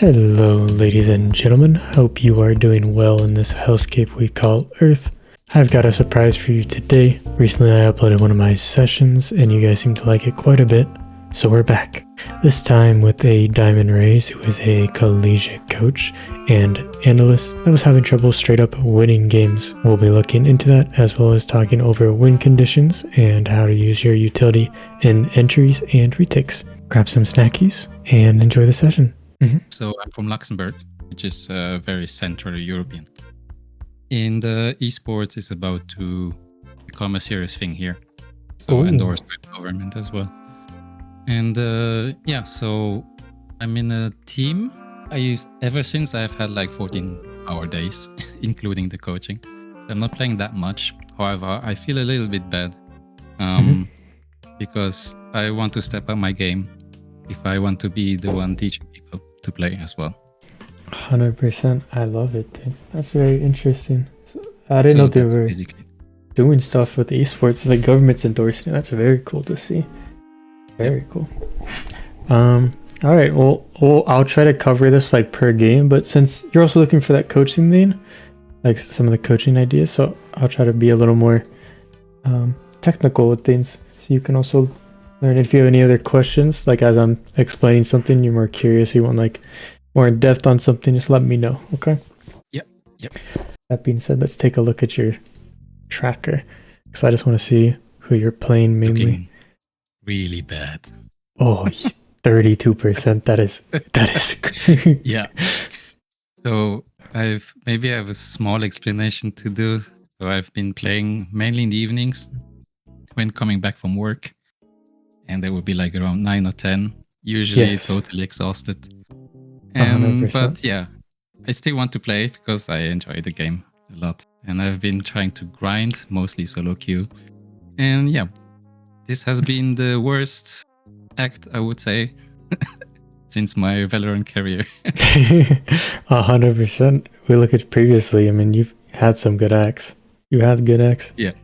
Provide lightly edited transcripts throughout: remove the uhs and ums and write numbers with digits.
Hello ladies and gentlemen, hope you are doing well in this hellscape we call Earth. I've got a surprise for you today. Recently I uploaded one of my sessions and you guys seem to like it quite a bit, so we're back. This time with a Diamond Raze who is a collegiate coach and analyst that was having trouble straight up winning games. We'll be looking into that as well as talking over win conditions and how to use your utility in entries and retakes. Grab some snackies and enjoy the session. So I'm from Luxembourg, which is very Central European. And esports is about to become a serious thing here. So endorsed by the government as well. And yeah, so I'm in a team. Ever since I've had like 14-hour days, including the coaching. I'm not playing that much. However, I feel a little bit bad because I want to step up my game if I want to be the one teaching people to play as well. 100%. I love it, dude. That's very interesting. So, I didn't know they were doing stuff with esports. The government's endorsing it. That's very cool to see. Very cool. All right. Well, I'll try to cover this like per game, but since you're also looking for that coaching thing, like some of the coaching ideas, so I'll try to be a little more technical with things, so you can also learn. If you have any other questions, like as I'm explaining something, you're more curious, you want like more in depth on something, just let me know. Okay. Yep. That being said, let's take a look at your tracker, because I just want to see who you're playing mainly. Looking really bad. Oh, 32%. That is Yeah. So I have a small explanation to do. So I've been playing mainly in the evenings when coming back from work, and there would be like around 9 or 10, usually totally exhausted. And 100%. but yeah, I still want to play because I enjoy the game a lot, and I've been trying to grind mostly solo queue. And yeah, this has been the worst act, I would say, since my Valorant career. 100%. We look at previously. I mean, you've had some good acts. You had good acts. Yeah.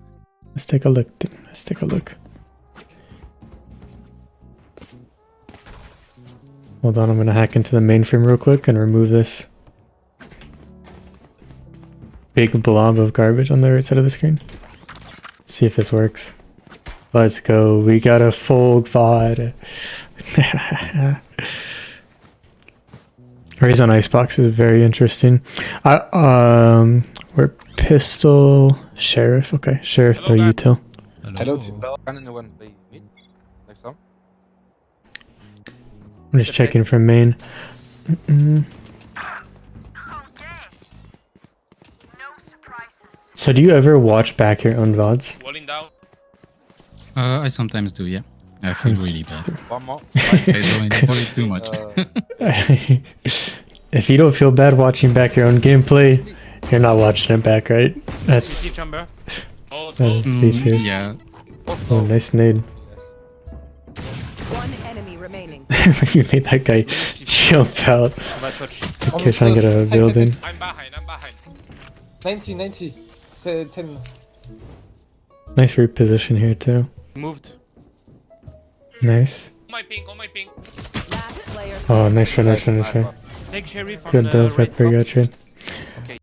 Let's take a look. Let's take a look. Hold on, I'm gonna hack into the mainframe real quick and remove this big blob of garbage on the right side of the screen. Let's see if this works. Let's go. We got a full VOD. Raze on Icebox is very interesting. We're pistol sheriff. Okay, sheriff, no util. Hello to Bell. Can anyone play mid next time? I'm just checking for main. So do you ever watch back your own VODs? I sometimes do, yeah. I feel really bad. One more. I don't enjoy it too much. If you don't feel bad watching back your own gameplay, you're not watching it back, right? That's features. Yeah. Oh, nice nade. One enemy remaining. You made that guy jump out. Okay, trying to get out of the building. I'm behind. 90. 10. Nice reposition here too. Moved. Nice. On my ping. Last player. Oh, nice try. Take Sherry from Good though, Viper got trade.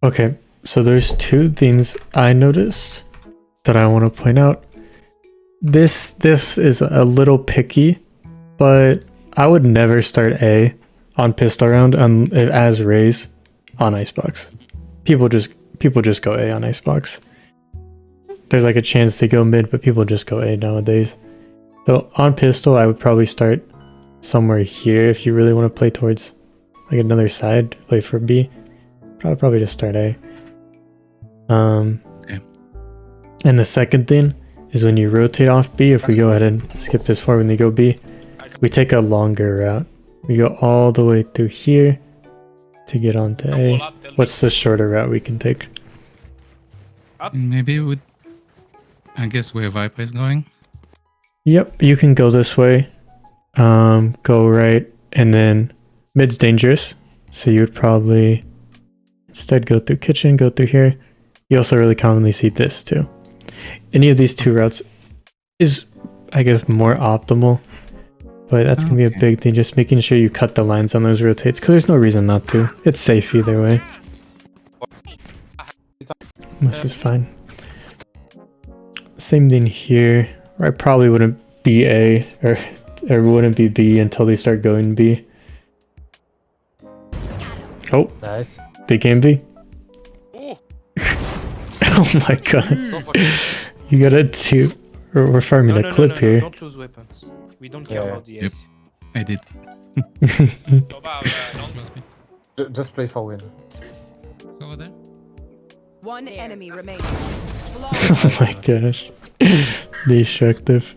Okay, so there's two things I noticed that I want to point out. This is a little picky, but I would never start A on pistol round as Raze on Icebox. People just go A on Icebox. There's like a chance they go mid, but people just go A nowadays. So on pistol, I would probably start somewhere here if you really want to play towards like another side, play for B. Probably just start A. Okay. And the second thing is when you rotate off B, if we go ahead and skip this forward when you go B, we take a longer route. We go all the way through here to get onto A. What's the shorter route we can take? Maybe it would... I guess where Viper is going. Yep, you can go this way. Go right, and then mid's dangerous. So you would probably instead go through kitchen, go through here. You also really commonly see this too. Any of these two routes is, I guess, more optimal. But that's gonna be a Okay. big thing, just making sure you cut the lines on those rotates, because there's no reason not to. It's safe either way. This is fine. Same thing here. I probably wouldn't be A, or wouldn't be B until they start going B. Oh, Nice. they came B. Ooh. Oh my god. You got a 2. We're farming a clip here. Don't lose weapons. We don't care Yeah. about the Yep. ace. I did. So about, don't Close me. Just play for win. Over there. One enemy remaining. Oh my gosh. Destructive.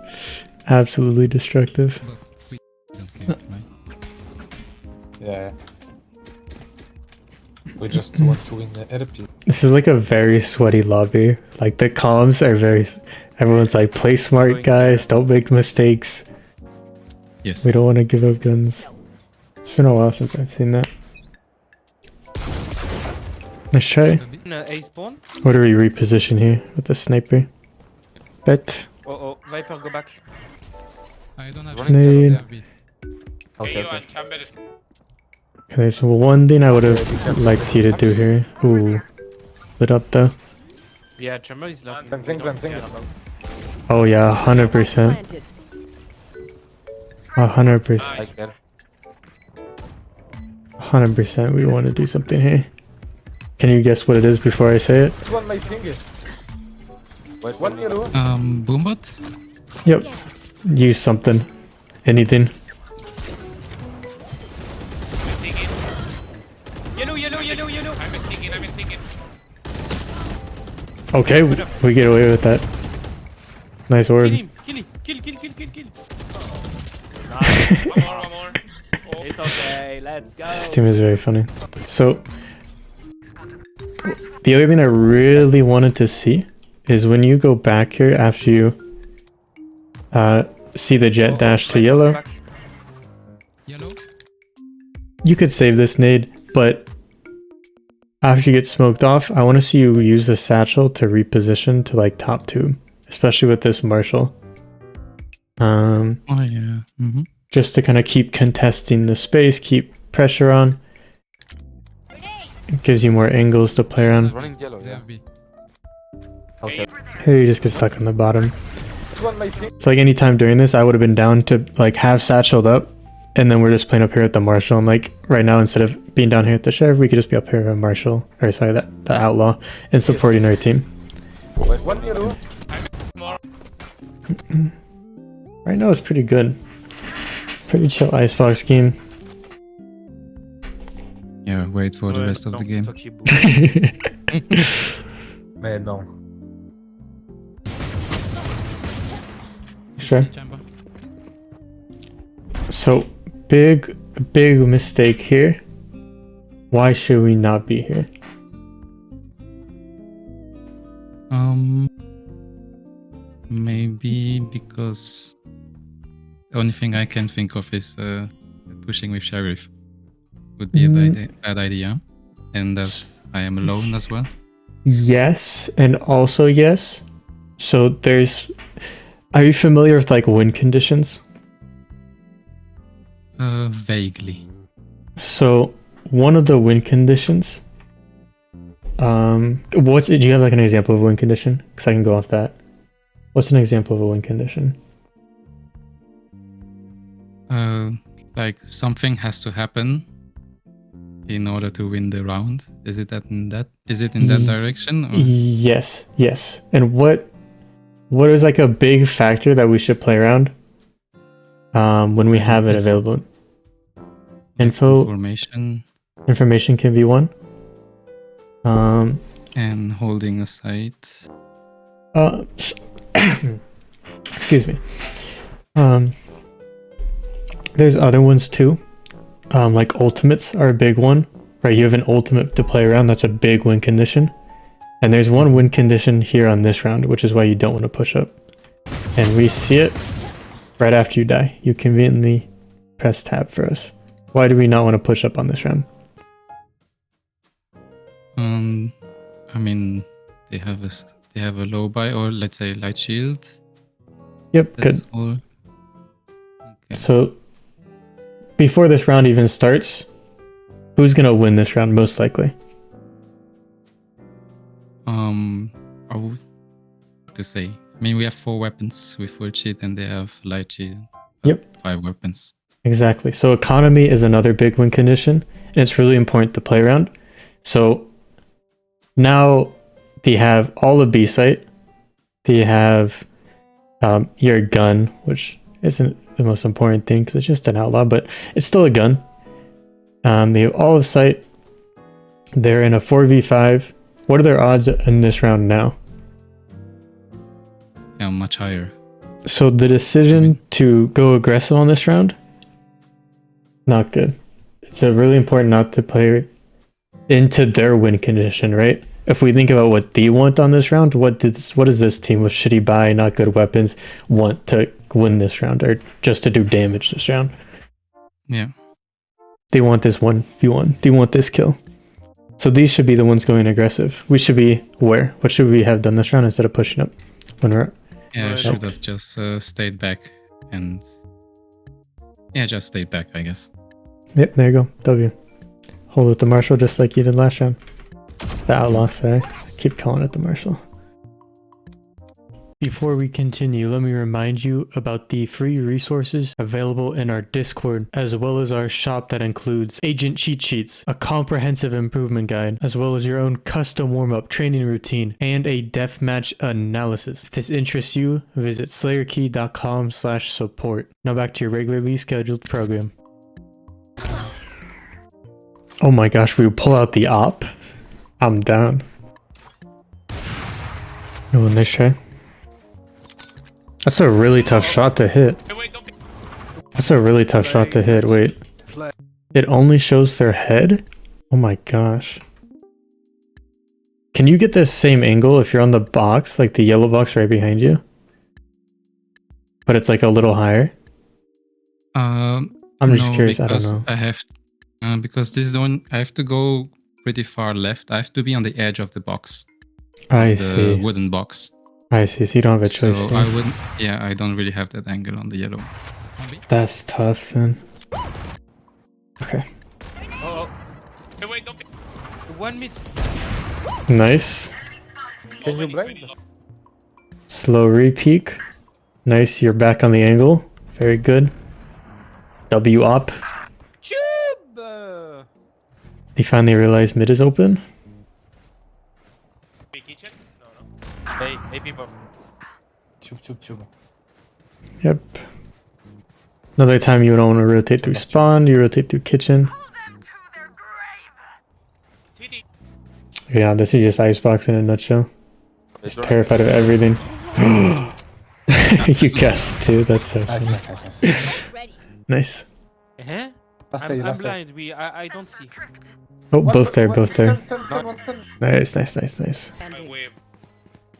Absolutely destructive. But we don't care, right? Yeah. We just want to win the LP. This is like a very sweaty lobby. Like the comms are very... Everyone's like, play smart guys, don't make mistakes. Yes. We don't want to give up guns. It's been a while since I've seen that. Let's try. A spawn. What do we reposition here with the sniper? Bet. Oh, Viper, go back. I don't have Nade. FB. Okay, KO okay. and Chamber. Okay, so one thing I would have liked you to do here. Ooh. Lit up though. Yeah, Chamber is not. Cleansing, cleansing. Oh yeah, 100%. Planted. 100%. I Nice. get it. 100% we want to do something here. Can you guess what it is before I say it? Which one my ping is? Wait, one yellow? Boombot? Yep. Use something. Anything. I'm thinking. Yellow. I'm thinking. Okay, we get away with that. Nice Kill word. him. Kill. Nice. One more. Oh. It's okay, let's go. This team is very funny. So, the other thing I really wanted to see is when you go back here after you see the jet dash to yellow, Back. Yellow? you could save this nade, but after you get smoked off, I want to see you use the satchel to reposition to like top tube, especially with this Marshall. Oh yeah. Mm-hmm. Just to kind of keep contesting the space, keep pressure on. It gives you more angles to play around. Running yellow, yeah. FB. Okay. Here you just get stuck on the bottom. Which one my ping? It's like anytime during this, I would have been down to like have satcheled up, and then we're just playing up here at the Marshall. And like right now, instead of being down here at the Sheriff, we could just be up here at Marshall, or sorry, the Outlaw, and supporting our team. Wait, one yellow? More. Right now, it's pretty good. Pretty chill Icebox game. Yeah, wait for the rest of the game. Mais non. Sure. Chamber. So big mistake here. Why should we not be here? Maybe because the only thing I can think of is pushing with Sheriff would be a bad idea, and I am alone as well. Yes, and also yes. So there's... Are you familiar with like win conditions? Vaguely. So one of the win conditions... do you have like an example of a win condition? Because I can go off that. What's an example of a win condition? Like something has to happen in order to win the round. Is it in that direction? Or? Yes. And what is like a big factor that we should play around when we have it available? Information can be one. And holding a site. Excuse me. There's other ones too. Like ultimates are a big one, right? You have an ultimate to play around. That's a big win condition. And there's one win condition here on this round, which is why you don't want to push up. And we see it right after you die. You conveniently press tab for us. Why do we not want to push up on this round? I mean, they have a low buy, or let's say light shield. Yep, That's good. all. Okay. So before this round even starts, who's gonna win this round most likely? I would to say. I mean, we have 4 weapons with full cheat, and they have light cheat. Yep. 5 weapons. Exactly. So economy is another big win condition, and it's really important to play around. So now they have all of B site. They have your gun, which isn't the most important thing because it's just an outlaw, but it's still a gun. They have all of sight. They're in a 4v5. What are their odds in this round now? Yeah, much higher. So the decision to go aggressive on this round, not good. It's really important not to play into their win condition, right? If we think about what they want on this round, what does this team with shitty buy, not good weapons, want to win this round, or just to do damage this round? Yeah. They want this 1v1. They want this kill. So these should be the ones going aggressive. We should be aware. What should we have done this round instead of pushing up when we're... Yeah, I Right. should have just stayed back and... Yeah, just stayed back, I guess. Yep, there you go. W. Hold with the Marshal just like you did last round. The Outlaw, sorry. Keep calling it the Marshal. Before we continue, let me remind you about the free resources available in our Discord, as well as our shop that includes agent cheat sheets, a comprehensive improvement guide, as well as your own custom warm-up training routine, and a deathmatch analysis. If this interests you, visit slayerkey.com/support. Now back to your regularly scheduled program. Oh my gosh, we pull out the op? I'm down. Oh, nice try. That's a really tough shot to hit. That's a really tough shot to hit. Wait. It only shows their head? Oh my gosh. Can you get this same angle if you're on the box, like the yellow box right behind you? But it's like a little higher? I'm just curious, I don't know. I have... because this is the one... I have to go pretty far left. I have to be on the edge of the box. I The see. wooden box. I see. So you don't have a choice So here. I wouldn't... Yeah, I don't really have that angle on the yellow. That's tough then. Okay. Oh. Hey, wait, don't... 1 mid. Nice. Can you blind? Slow re-peek. Nice, you're back on the angle. Very good. W up. Tube! They finally realize mid is open. Kitchen? No. Hey, people. Tube. Yep. Another time you don't want to rotate through spawn, you rotate through kitchen. TD. Yeah, this is just icebox in a nutshell. Just terrified of everything. You guessed too, that's so funny. Nice. Nice. Uh-huh. Last I'm day. blind. I don't see. Oh, both there. Stand. Nice. Ending. Wave.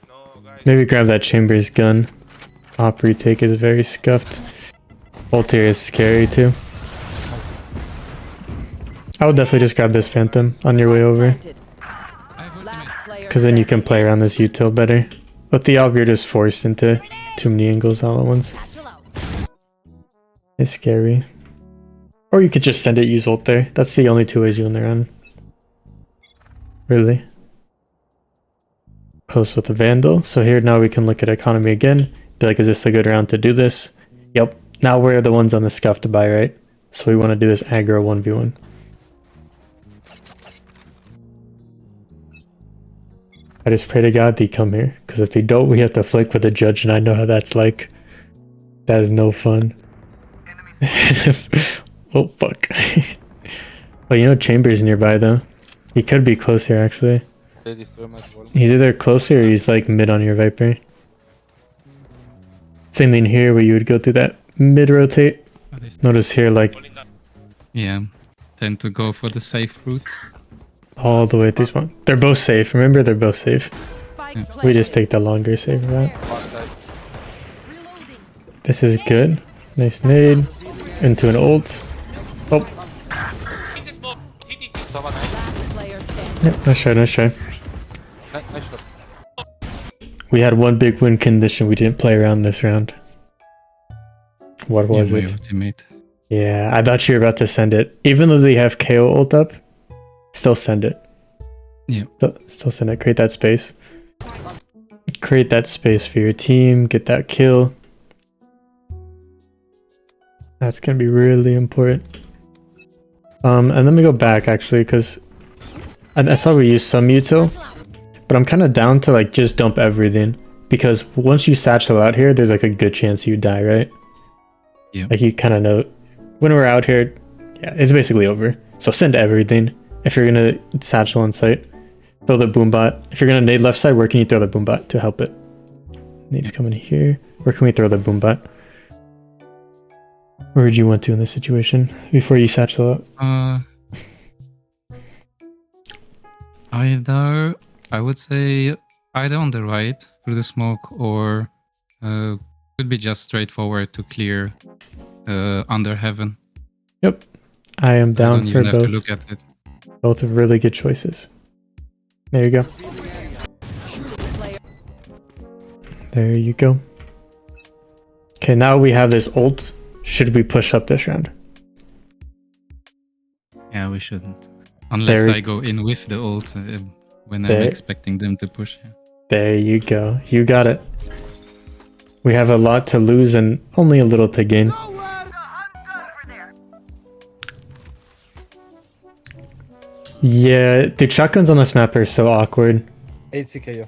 No, guys. Maybe grab that Chambers gun. Op retake is very scuffed. Ult here is scary too. I would definitely just grab this Phantom on your way over, Planted. I have ultimate. Last player because then you can standing. play around this util better. With the op, you're just forced into too many angles all at once. Satchel out. It's scary. Or you could just send it, use ult there. That's the only two ways you win the round. Really. Close with the Vandal. So here now we can look at economy again. Be like, is this a good round to do this? Yep. Now we're the ones on the scuff to buy, right? So we want to do this aggro 1v1. I just pray to God they come here. Because if they don't, we have to flick with the judge, and I know how that's like. That is no fun. Oh, fuck. Well, you know Chambers nearby, though. He could be close here, actually. They destroy my wall. He's either closer or he's like mid on your Viper. Same thing here where you would go through that mid rotate. Oh, Notice here, like Yeah. Tend to go for the safe route. all the way through spawn. They're both safe. Remember, they're both safe. Spike Yeah. We planted. just take the longer safe route. One side. Reloading. This is good. Nice nade. Into an ult. Oh, Someone Last player standing. yeah, nice try, nice try. nice shot. We had one big win condition. We didn't play around this round. What was Yeah, it? my ultimate. Yeah, I thought you were about to send it. Even though they have KO ult up, still send it. Yeah. Still send it. Create that space. Create that space for your team. Get that kill. That's gonna be really important. And let me go back actually, because I saw we used some util, but I'm kind of down to like just dump everything, because once you satchel out here, there's like a good chance you die, right? Yeah. Like you kind of know when we're out here, yeah, it's basically over. So send everything. If you're gonna satchel on site, throw the boom bot. If you're gonna nade left side, where can you throw the boom bot to help it? Nade's coming here. Where can we throw the boom bot? Where would you want to in this situation before you satchel out? Either, I would say, either on the right through the smoke, or could be just straightforward to clear under heaven. Yep, I am down you for don't have both. to look at it. Both are really good choices. There you go. Player There you go. Okay, now we have this ult. Should we push up this round? Yeah, we shouldn't. Unless There- I go in with the ult when I'm There- expecting them to push. Yeah. There you go. You got it. We have a lot to lose and only a little to gain. Yeah, the shotguns on this map are so awkward. 8 CKO.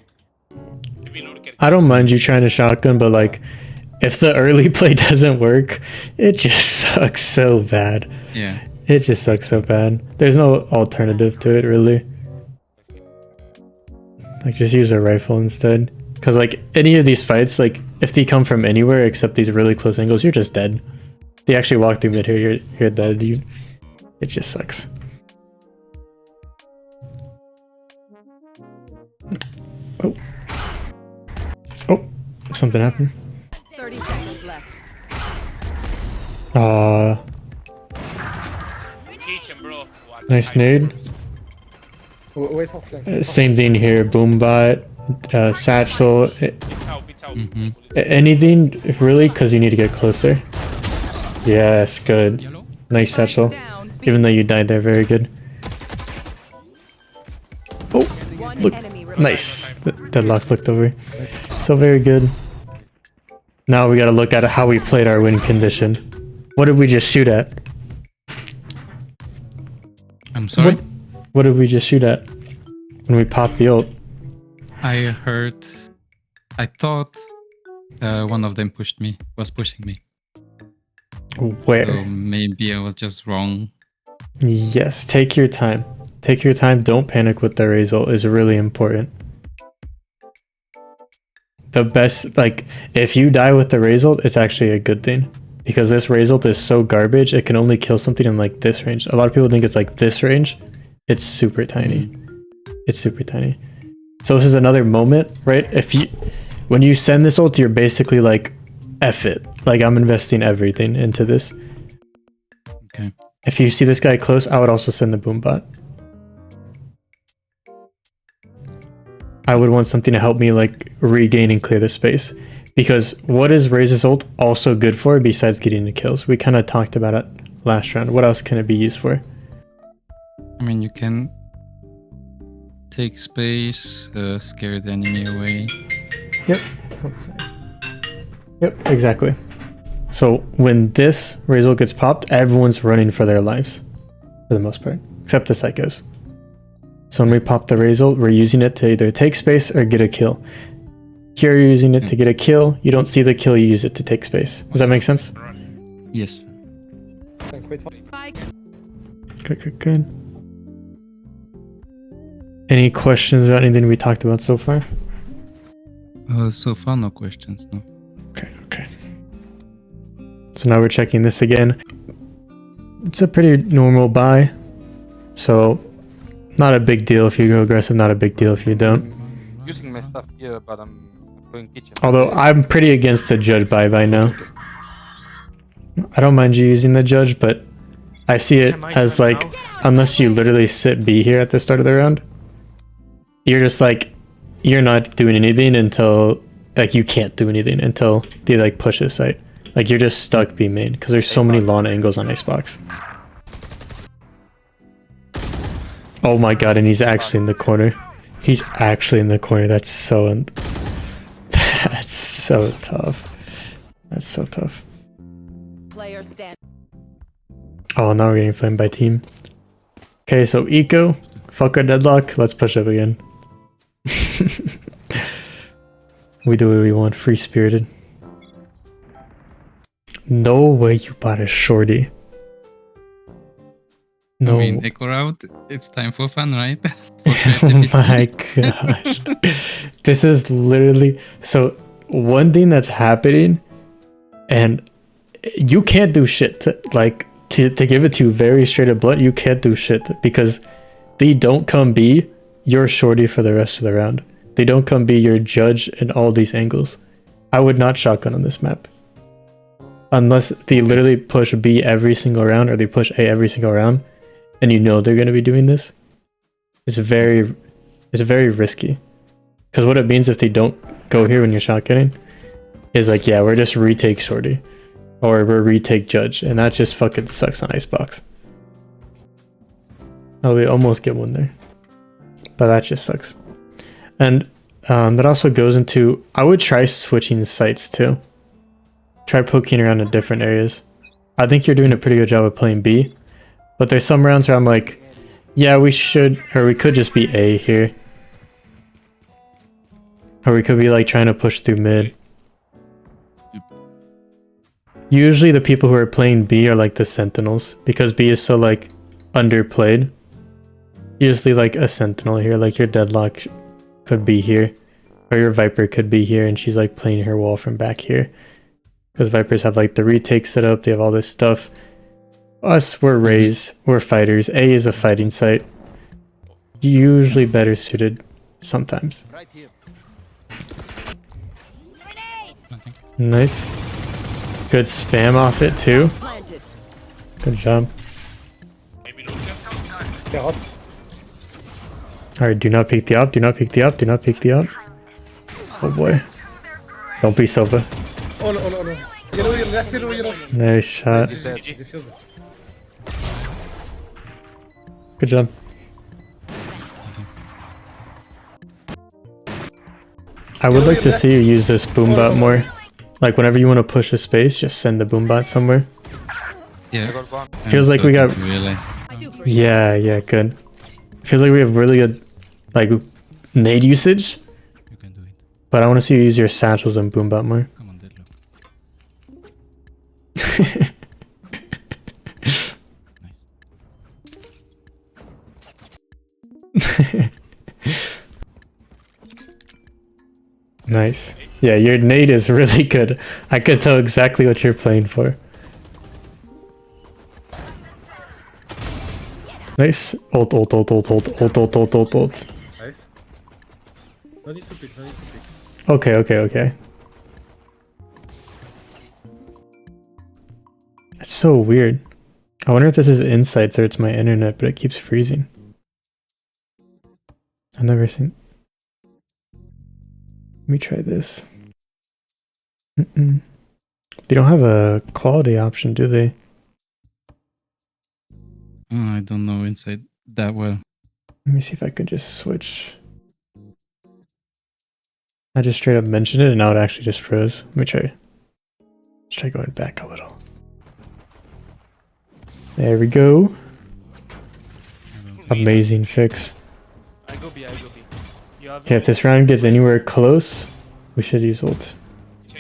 I don't mind you trying to shotgun, but like, if the early play doesn't work, it just sucks so bad. Yeah. It just sucks so bad. There's no alternative to it, really. Like, just use a rifle instead. Because, like, any of these fights, like, if they come from anywhere except these really close angles, you're just dead. They actually walk through mid here, you're dead. It just sucks. Oh. Oh, something happened. 30 seconds left. Nice nade. Wait for flank. Same thing here. Boombot, satchel, Mm-hmm. anything really, because you need to get closer. Yes, good. Yellow. Nice satchel. Down. Even though you died there, very good. Oh, One look, enemy remaining. nice. Deadlock looked over. So very good. Now we gotta look at how we played our win condition. What did we just shoot at? I'm sorry. What did we just shoot at when we popped the ult? I thought one of them was pushing me. Where? So maybe I was just wrong. Yes, take your time. Take your time. Don't panic with the Raze ult is really important. The best, like, if you die with the Raze ult, it's actually a good thing. Because this Raze ult is so garbage, it can only kill something in, like, this range. A lot of people think it's, like, this range. It's super tiny. It's super tiny. So this is another moment, right? When you send this ult, you're basically like, F it. Like, I'm investing everything into this. Okay. If you see this guy close, I would also send the boom bot. I would want something to help me like regain and clear the space. Because what is Raze's ult also good for besides getting the kills? We kind of talked about it last round. What else can it be used for? I mean, you can take space, scare the enemy away. Yep. Yep, exactly. So when this Raze ult gets popped, everyone's running for their lives. For the most part. Except the psychos. So when we pop the Raze ult, we're using it to either take space or get a kill. Here you're using it to get a kill. You don't see the kill, you use it to take space. Does that make sense? Yes. Flank, wait for Spike. Good. Any questions about anything we talked about so far? So far, no questions, no. Okay. So now we're checking this again. It's a pretty normal buy. So not a big deal if you go aggressive, not a big deal if you don't. Using my stuff here, but I'm going kitchen. Although I'm pretty against the judge buy now. I don't mind you using the judge, but I see it as like, unless you literally sit B here at the start of the round, you're just like, you're not doing anything until, like, you can't do anything until they like push this site. Like you're just stuck B main because there's so many lawn angles on Icebox. Oh my god, and he's actually in the corner. He's actually in the corner. That's so that's so tough. That's so tough. Player stand. Oh, now we're getting flamed by team. Okay, so Eco, fuck our deadlock. Let's push up again. We do what we want. Free spirited. No way you bought a shorty. No. I mean, echo out. It's time for fun, right? Oh my gosh. This is literally so one thing that's happening, and you can't do shit. To give it to you very straight up blunt, you can't do shit because they don't come B, you're shorty for the rest of the round. They don't come B, you're judge in all these angles. I would not shotgun on this map. Unless they literally push B every single round or they push A every single round and you know they're going to be doing this. It's very risky. Because what it means if they don't go here when you're shotgunning is like, yeah, we're just retake shorty. Or we're retake judge. And that just fucking sucks on Icebox. Oh, we almost get one there. But that just sucks. And that also goes into, I would try switching sites too. Try poking around in different areas. I think you're doing a pretty good job of playing B. But there's some rounds where I'm like, yeah, we should, or we could just be A here. Or we could be like trying to push through mid. Usually the people who are playing B are like the Sentinels. Because B is so like underplayed. Usually like a Sentinel here, like your Deadlock could be here. Or your Viper could be here and she's like playing her wall from back here. Because Vipers have like the retake set up, they have all this stuff. Us, we're Raze, we're fighters. A is a fighting site. Usually better suited sometimes. Nice. Good spam off it too. Planted. Good job. Carotte. Alright, do not peek the op, do not peek the op, do not peek the op. Oh boy. Don't be Silva. Oh no, oh no, oh no. Yellow, last yellow, yellow. Nice shot. He's dead. Diffuse. Good job. I would like to see you use this boombot more. Like whenever you want to push a space, just send the boombot somewhere. Yeah. I got one. Feels like we got- Super. Yeah, good. Feels like we have really good like nade usage, You can do it. but I want to see you use your satchels and boombot more. Come on, Deadlock. Nice. Nice. Yeah, your nade is really good. I could tell exactly what you're playing for. Nice. Ult. Nice. No need to pick, no need to pick. Okay. It's so weird. I wonder if this is insights or it's my internet, but it keeps freezing. I've never seen... Let me try this. They don't have a quality option, do they? Oh, I don't know inside that well. Let me see if I could just switch. I just straight up mentioned it and now it actually just froze. Let me try. Let's try going back a little. There we go. Amazing fix. I go B. You have Okay, if this round gets anywhere close, we should use ult.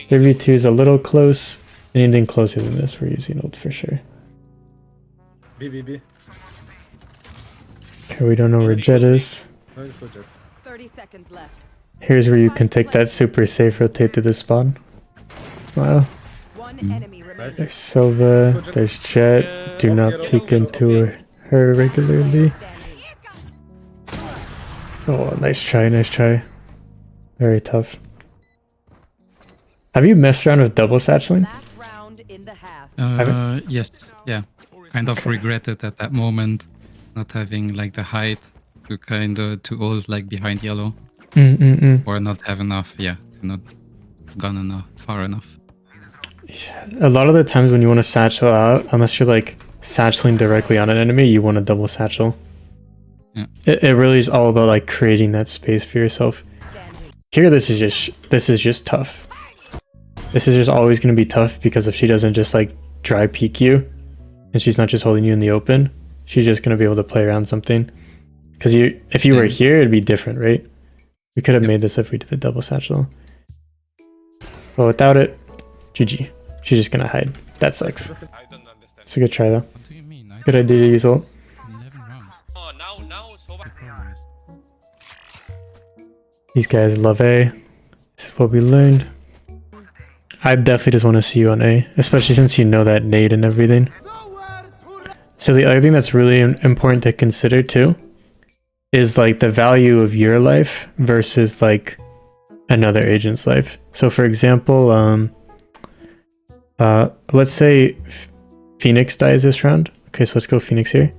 Their V2 is a little close. Anything closer than this, we're using ult for sure. B. Okay, we don't know where Jet is. No need for jet. 30 seconds left. Here's where you can take that super safe rotate to the spawn. Wow. One enemy remaining. There's Silva, there's Jet. Do not peek into her regularly. Oh, nice try. Very tough. Have you messed around with double satcheling? Last round in the half. Yes, yeah. Kind of regretted at that moment not having like the height to kind of to ult like behind yellow or not have enough, yeah, to not gone enough far enough. A lot of the times when you want to satchel out, unless you're like satcheling directly on an enemy, you want to double satchel. Yeah. It really is all about like creating that space for yourself. Here, this is just tough. This is just always going to be tough because if she doesn't just like dry peek you, and she's not just holding you in the open, she's just going to be able to play around something. Because if you were here, it'd be different, right? We could have made this if we did the double satchel. But without it, GG. She's just going to hide. That sucks. I don't understand. It's a good try though. What do you mean? I Good idea to use ult. 11 rounds. Oh, now so The problem is, These guys love A. This is what we learned. I definitely just want to see you on A, especially since you know that nade and everything. So the other thing that's really important to consider too is like the value of your life versus like another agent's life. So for example, let's say Phoenix dies this round. Okay, so let's go Phoenix here.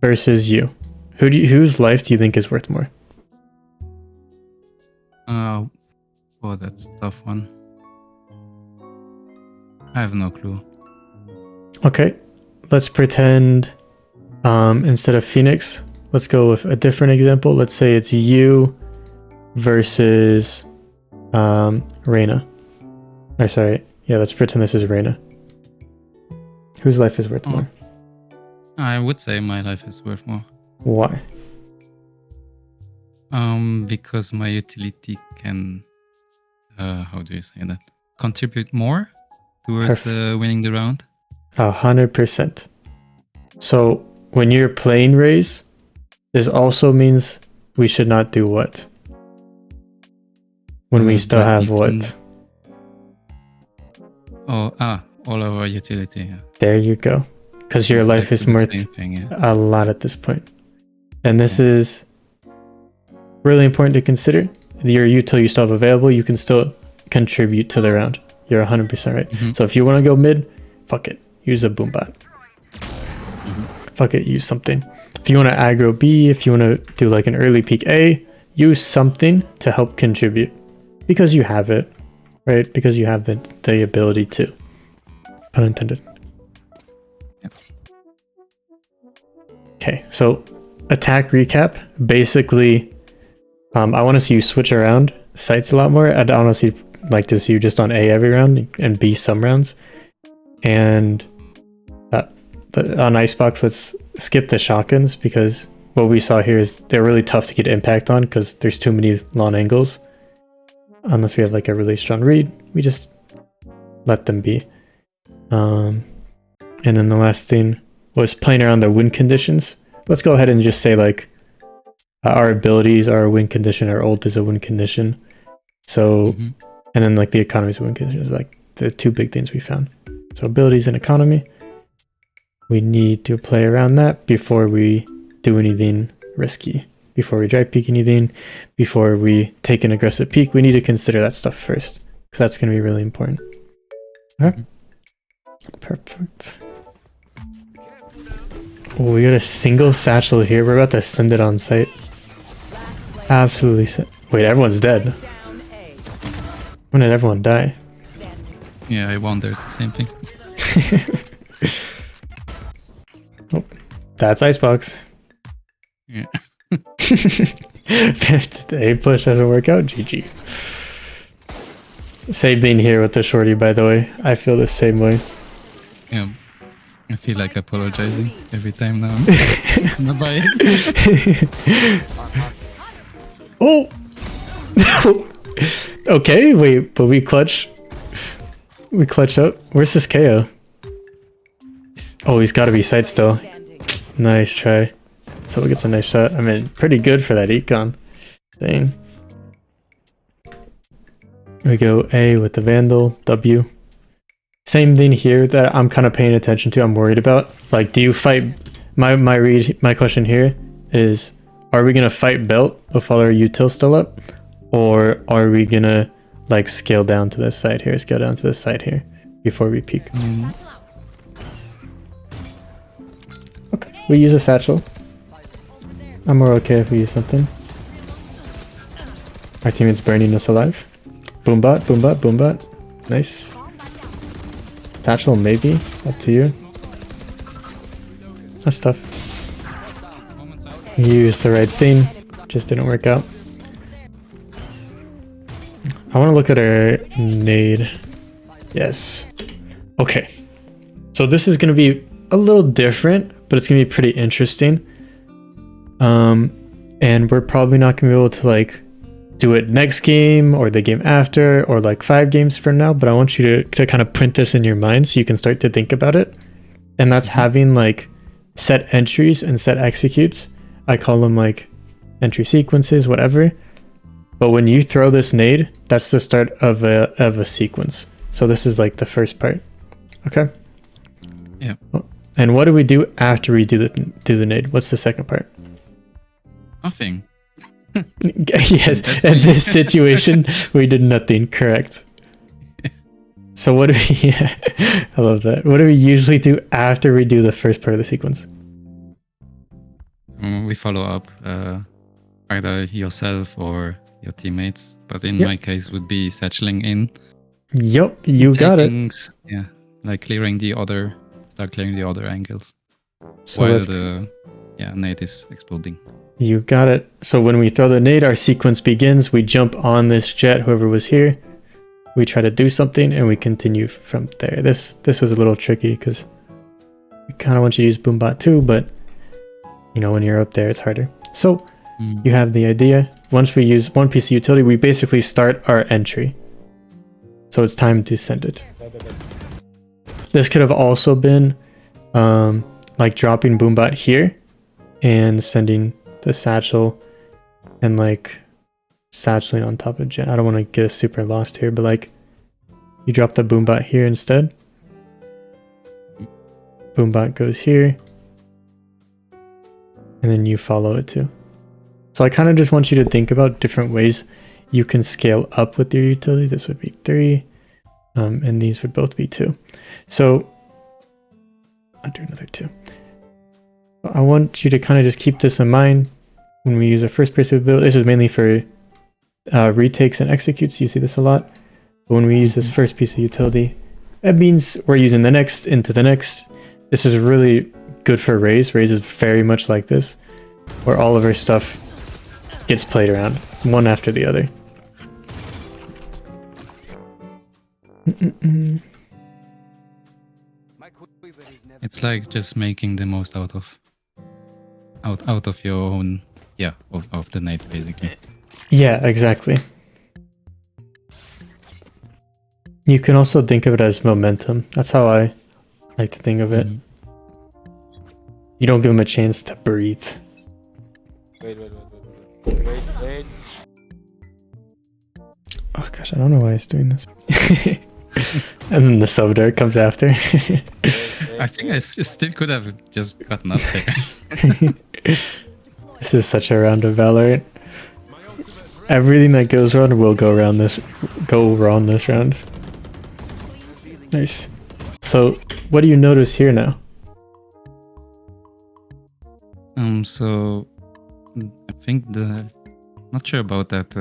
Versus you. Whose life do you think is worth more? oh, that's a tough one. I have no clue. Okay, let's pretend instead of Phoenix, let's go with a different example. Let's say it's you versus Reyna. Or sorry, yeah, let's pretend this is Reyna. Whose life is worth more? I would say my life is worth more. Why? Because my utility can, how do you say that? Contribute more towards winning the round. 100%. So when you're playing Raze, this also means we should not do what? When we still have what? Oh, all of our utility. Yeah. There you go. Because your life is worth a lot at this point. And this is really important to consider. Your util you still have available, you can still contribute to the round. You're 100% right. So if you want to go mid, fuck it. Use a boom bot. Fuck it, use something. If you want to aggro B, if you want to do like an early peek A, use something to help contribute. Because you have it, right? Because you have the ability to. Pun intended. Okay, so attack recap. Basically, I want to see you switch around sites a lot more. I'd honestly like to see you just on A every round and B some rounds. And on Icebox, let's skip the shotguns because what we saw here is they're really tough to get impact on because there's too many long angles. Unless we have like a really strong read, we just let them be. And then the last thing was playing around the win conditions. Let's go ahead and just say like our abilities are a win condition, our ult is a win condition. So, and then like the economy is a win condition. It's like the two big things we found. So abilities and economy. We need to play around that before we do anything risky. Before we dry peek anything, before we take an aggressive peek, we need to consider that stuff first. Because that's going to be really important. Okay. Perfect. Oh, we got a single satchel here. We're about to send it on site. Absolutely. Wait, everyone's dead. Down A. When did everyone die? Yeah, I wondered the same thing. Oh, that's Icebox. Yeah. The A push doesn't work out. GG. Same thing here with the shorty, by the way. I feel the same way. Yeah. I feel like apologizing every time now. I'm not buying it. Oh! Okay, wait, but we clutch. We clutch up. Where's this KO? Oh, he's got to be side still. Standing. Nice try. So gets a nice shot. I mean, pretty good for that econ thing. We go A with the Vandal, W. Same thing here that I'm kind of paying attention to. I'm worried about. Like, do you fight? My question here is: are we gonna fight belt with all our util still up, or are we gonna like scale down to this side here? Scale down to this side here before we peek. Okay, we use a satchel. I'm more okay if we use something. Our teammate's burning us alive. Boom bot, boom bot, boom bot. Nice. Satchel maybe. Up to you. That's tough. You used the right thing. Just didn't work out. I want to look at our nade. Yes. Okay. So this is going to be a little different, but it's going to be pretty interesting. And we're probably not going to be able to like do it next game or the game after or like 5 games from now, but I want you to kind of print this in your mind so you can start to think about it. And that's having like set entries and set executes. I call them like entry sequences, whatever. But when you throw this nade, that's the start of a sequence. So this is like the first part. Okay. Yeah. And what do we do after we do the nade? What's the second part? Nothing. Yes, That's in me. this situation, we did nothing. Correct. So what do we... I love that. What do we usually do after we do the first part of the sequence? We follow up either yourself or your teammates. But in Yep. my case, would be satcheling in. Yup, you got it. Yeah, like clearing the other, start clearing the other angles So while let's- the nade is exploding. You got it. So when we throw the nade, our sequence begins. We jump on this jet, whoever was here. We try to do something, and we continue from there. This was a little tricky because we kind of want you to use Boombot too, but you know when you're up there, it's harder. So you have the idea. Once we use one piece of utility, we basically start our entry. So it's time to send it. This could have also been like dropping Boombot here and sending the satchel and like satcheling on top of jet. I don't want to get us super lost here, but like you drop the Boombot here instead. Boombot goes here. And then you follow it too. So I kind of just want you to think about different ways you can scale up with your utility. This would be 3. And these would both be 2. So I'll do another 2. I want you to kind of just keep this in mind when we use our first person ability. This is mainly for retakes and executes. You see this a lot. But when we use this first piece of utility, that means we're using the next into the next. This is really good for Raze. Raze is very much like this, where all of our stuff gets played around, one after the other. It's like just making the most out of your own, yeah, of the nade basically. Yeah, exactly. You can also think of it as momentum. That's how I like to think of it. You don't give them a chance to breathe. Wait. Oh gosh, I don't know why it's doing this. And then the sub dart comes after. I think I still could have just gotten up there. This is such a round of Valorant. Everything that goes wrong will go wrong this round. Nice. So, what do you notice here now? So I think not sure about that.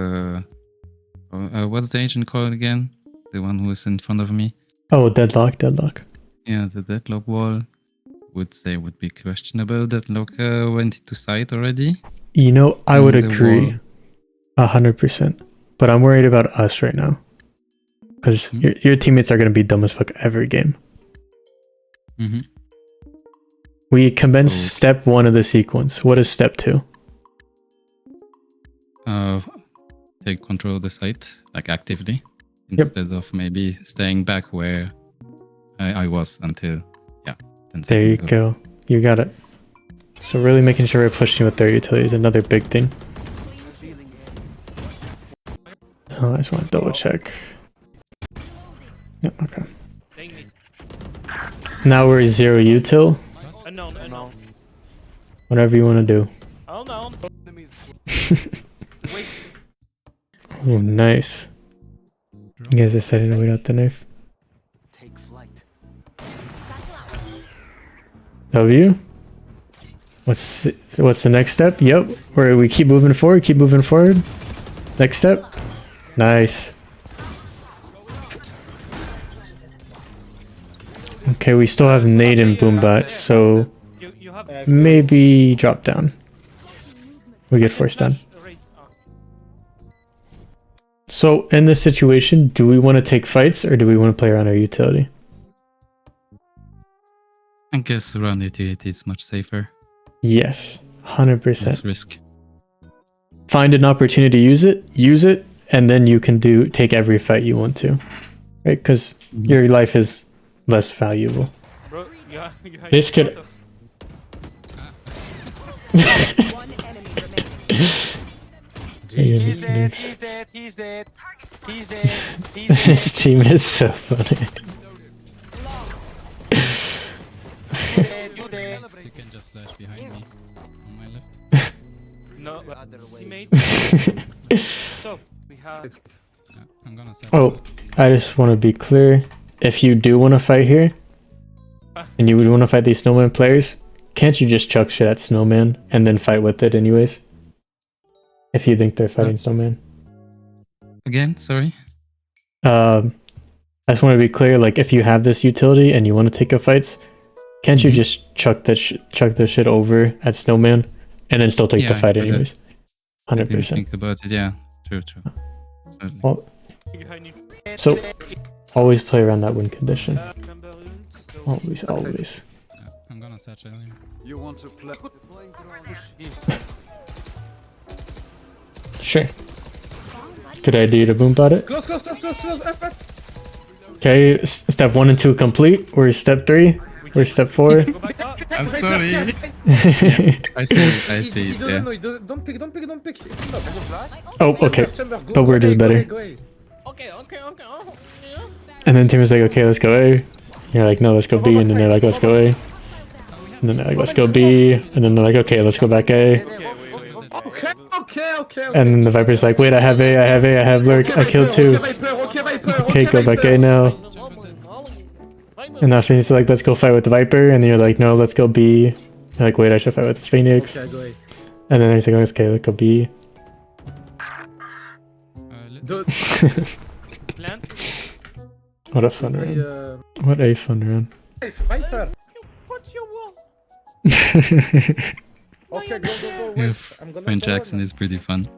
What's the agent called again? The one who is in front of me. Oh, deadlock. Yeah, the deadlock wall would be questionable. Deadlock went into sight already. You know, I would The agree 100%. But I'm worried about us right now. Because your teammates are going to be dumb as fuck every game. Mm-hmm. We commence step 1 of the sequence. What is step 2? Take control of the site, like actively, instead of maybe staying back where I was until, 10 There you seconds ago. go. You got it. So really making sure we're pushing with their utility is another big thing. Oh, I just want to double check. Yep, okay. Now we're 0 util. Unknown. Whatever you want to do. Unknown. Oh, nice. You guys decided to wait out the knife. W? What's the next step? Yep. Where we keep moving forward. Next step. Nice. Okay, we still have Nade and Boombot, so You have maybe drop down. We get forced down. Raze. So in this situation, do we want to take fights or do we want to play around our utility? I guess around utility is much safer. Yes, 100%. Less risk. Find an opportunity to use it, and then you can take every fight you want to, right? Because your life is less valuable. Bro, you This could- One enemy remaining. He's dead. He's dead. He's dead. He's dead. He's dead. This team is so funny. You dead. You can just flash behind me on my left. No, teammate. So we have. I'm gonna set. Oh, I just want to be clear. If you do want to fight here, and you would want to fight these snowman players, can't you just chuck shit at snowman and then fight with it anyways? If you think they're fighting snowman. Again, sorry. I just want to be clear. Like, if you have this utility and you want to take a fights, can't you just chuck the shit over at snowman and then still take the Yeah, fight I did. anyways? I didn't 100%. think about it. Yeah, true. Certainly. Well, Behind you. so always play around that win condition. Chamber ult, so Always. Yeah, I'm gonna set earlier. You want to play? Sure. Good idea to boom bot it. Close. F. Okay, step 1 and 2 complete. We're step 3. We're step 4. go back up. I'm sorry. I see it. He doesn't Yeah. know. Don't pick. It's enough. Oh, okay. Chamber, go, But we're just better. Go away. Okay. Oh, yeah. And then team is like, okay, let's go A. You're like, no, let's go B. And then they're like, let's go A. And then they're like, let's go B. And then they're like, okay, let's go back A. Okay. And then the Viper's like, wait, I have Lurk, I killed 2. Okay, go back A now. And now Phoenix is like, let's go fight with the Viper. And then you're like, no, let's go B. You're like, wait, I should fight with Phoenix. Okay, go away. And then he's like, okay, let's go B. Do- Plant. What a fun round. What a fun round. Viper. What's your wall? Okay, go. Yeah, Wait, I'm gonna Point go Jackson now. is pretty fun.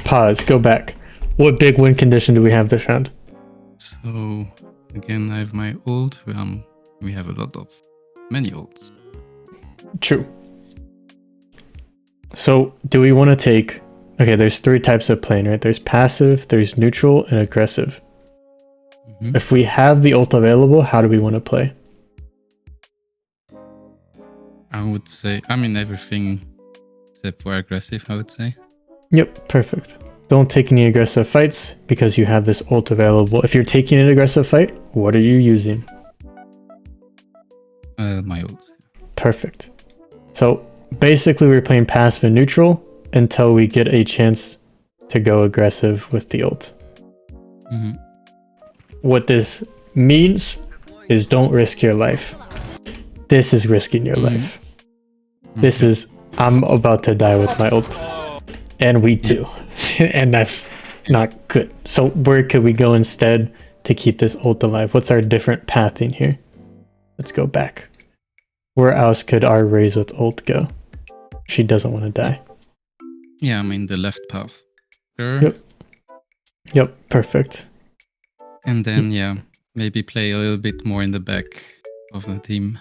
Pause, go back. What big win condition do we have this round? So again, I have my ult. We have a lot of many ults. True. So, do we want to take... Okay, there's 3 types of playing, right? There's passive, there's neutral, and aggressive. Mhm. If we have the ult available, how do we want to play? I would say, I mean, everything except for aggressive, I would say. Yep, perfect. Don't take any aggressive fights because you have this ult available. If you're taking an aggressive fight, what are you using? My ult. Perfect. So basically we're playing passive and neutral until we get a chance to go aggressive with the ult. Hmm. What this means is don't risk your life. This is risking your life. This is, I'm about to die with my ult. And we do. And that's not good. So where could we go instead to keep this ult alive? What's our different pathing here? Let's go back. Where else could our Raze with ult go? She doesn't want to die. Yeah, I mean the left path. Sure. Yep. Yep, perfect. And then yeah, maybe play a little bit more in the back of the team.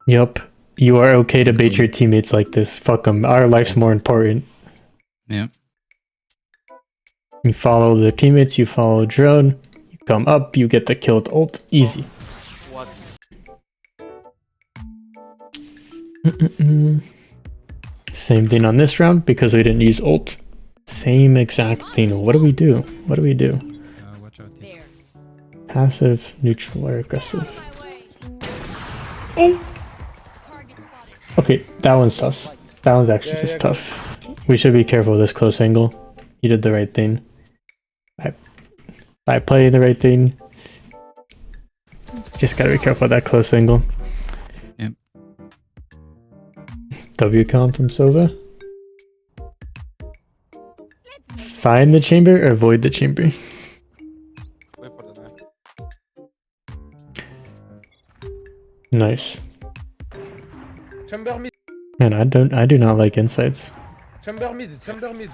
Yep. You are okay to bait your teammates like this. Fuck them. Our life's more important. Yeah. You follow the teammates, you follow drone, you come up, you get the kill with ult. Easy. What? Same thing on this round because we didn't use ult. Same exact thing. What do we do? What do we do? Watch out. Yeah. There. Passive, neutral, or aggressive? Target spotted. Okay, that one's tough. That one's actually just tough. We should be careful with this close angle. You did the right thing. I play the right thing. Just gotta be careful with that close angle. Yep. WCOM from Sova. Find the chamber or avoid the chamber? Nice. Chamber mid. Man, I do not like insights. Chamber mid. Chamber mid.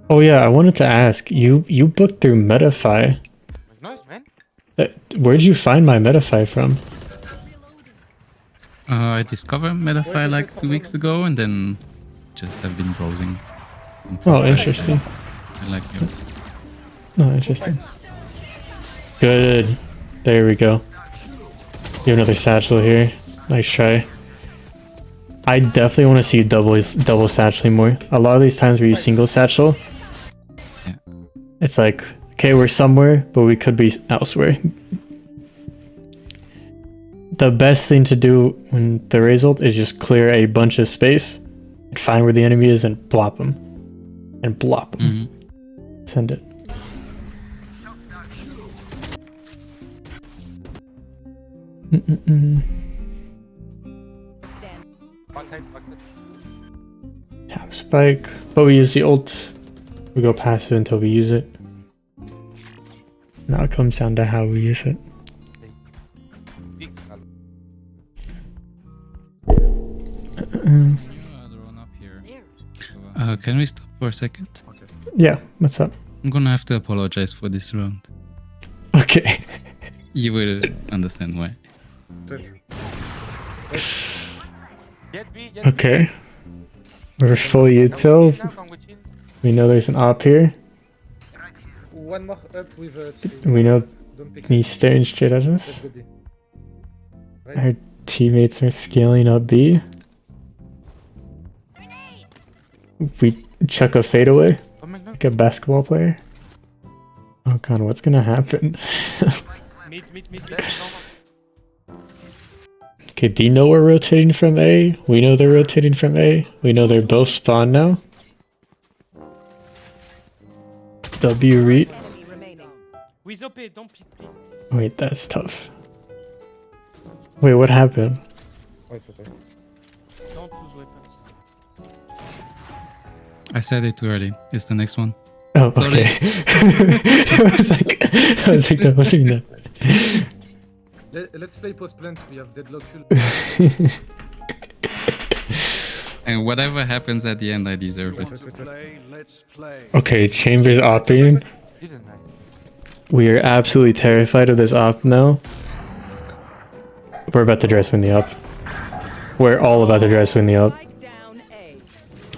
Oh yeah, I wanted to ask, you booked through Metafy. Nice, man. Where'd you find my Metafy from? I discovered Metafy like 2 weeks ago, and then just have been browsing. Oh, interesting. I like yours. Oh, interesting. Good. There we go. You have another satchel here. Nice try. I definitely want to see you double satcheling more. A lot of these times where you single satchel, Yeah. it's like, okay, we're somewhere, but we could be elsewhere. The best thing to do when the Raze ult is just clear a bunch of space, find where the enemy is, and blop them. And blop them. Send it. Stand. Backside. Tap spike, but we use the ult. We go passive until we use it. Now it comes down to how we use it. Big. Run up here. Can we stop for a second? Yeah, what's up? I'm gonna have to apologize for this round. Okay. You will understand why. Get B. Okay. We're full util. Come with chill. We know there's an op here. One more up with We know don't pick. he's staring straight at Let's us. go B. Our teammates are scaling up B. We chuck a fadeaway Oh my god. like a basketball player. Oh god, what's gonna happen? Mid. That's normal. Okay, do you know we're rotating from A? We know they're rotating from A. We know they're both spawned now. W read. Enemy remaining. With OP, don't pick, please. Wait, that's tough. Wait, what happened? Wait. Don't lose weapons. I said it too early. It's the next one. Oh, Sorry. okay. I was like, that wasn't that. Let's play post plant. We have deadlock. And whatever happens at the end, I deserve it. Okay, Chambers opting. Didn't I? We are absolutely terrified of this op now. We're about to dress win the up. We're all about to dress win the up. Spike down A.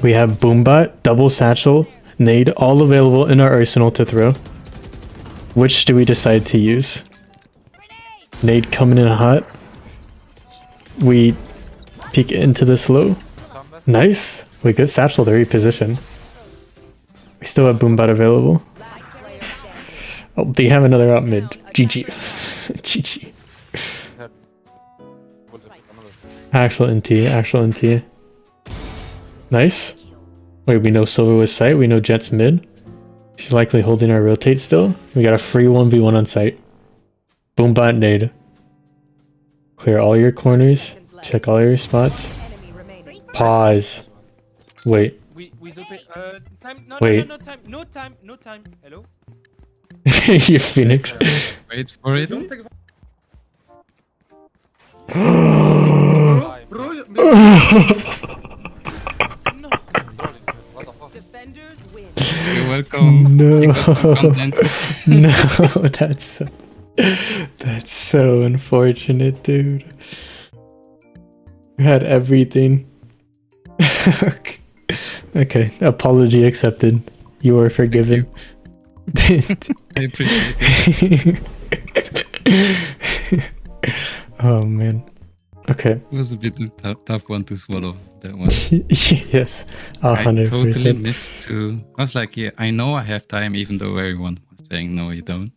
We have Boombot, double satchel, nade, all available in our arsenal to throw. Which do we decide to use? Nade coming in hot. We peek into the slow. Combat. Nice. We get satchel to reposition. We still have Boombot available. Last player standing. Oh, they have another up mid. GG. GG. Actual NT. Nice. Wait, we know Silver was sight. We know Jet's mid. She's likely holding our rotate still. We got a free 1v1 on site. Boombot nade. Clear all your corners. Check all your spots. Enemy remaining. Pause. Wait. With OP. Time. Wait. No time. Hello? Your Phoenix. Wait for it. Don't take. Bro, No. What the fuck? Defenders win. You're welcome. No. You got some content. No, that's so unfortunate, dude. We had everything. Okay, apology accepted. You are forgiven. I appreciate it. Oh man. Okay. It was a bit tough one to swallow, that one. Yes, I 100%. totally missed to... I was like, yeah, I know I have time, even though everyone was saying, no, you don't.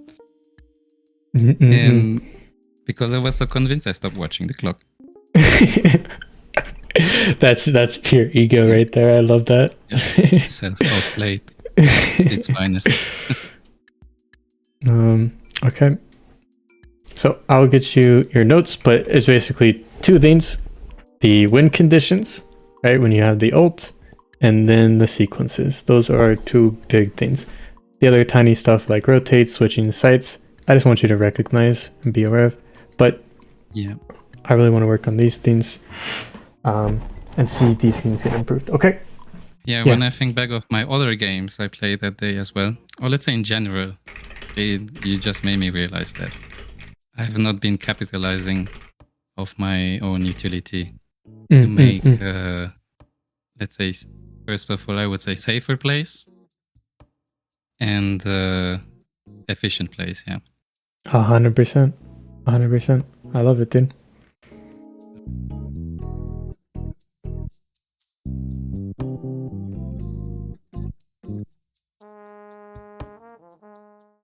And because I was so convinced, I stopped watching the clock. That's pure ego right there. I love that. Yeah, self-outplayed. It's finest. Okay. So I'll get you your notes, but it's basically two things: the win conditions, right, when you have the ult, and then the sequences. Those are our two big things. The other tiny stuff like rotate, switching sites, I just want you to recognize and be aware of. But Yeah. I really want to work on these things, and see these things get improved. Okay. Yeah, when I think back of my other games I played that day as well, or let's say in general, you just made me realize that I have not been capitalizing of my own utility to make, let's say, first of all, I would say safer plays and efficient plays. Yeah. 100%. 100%. I love it, dude.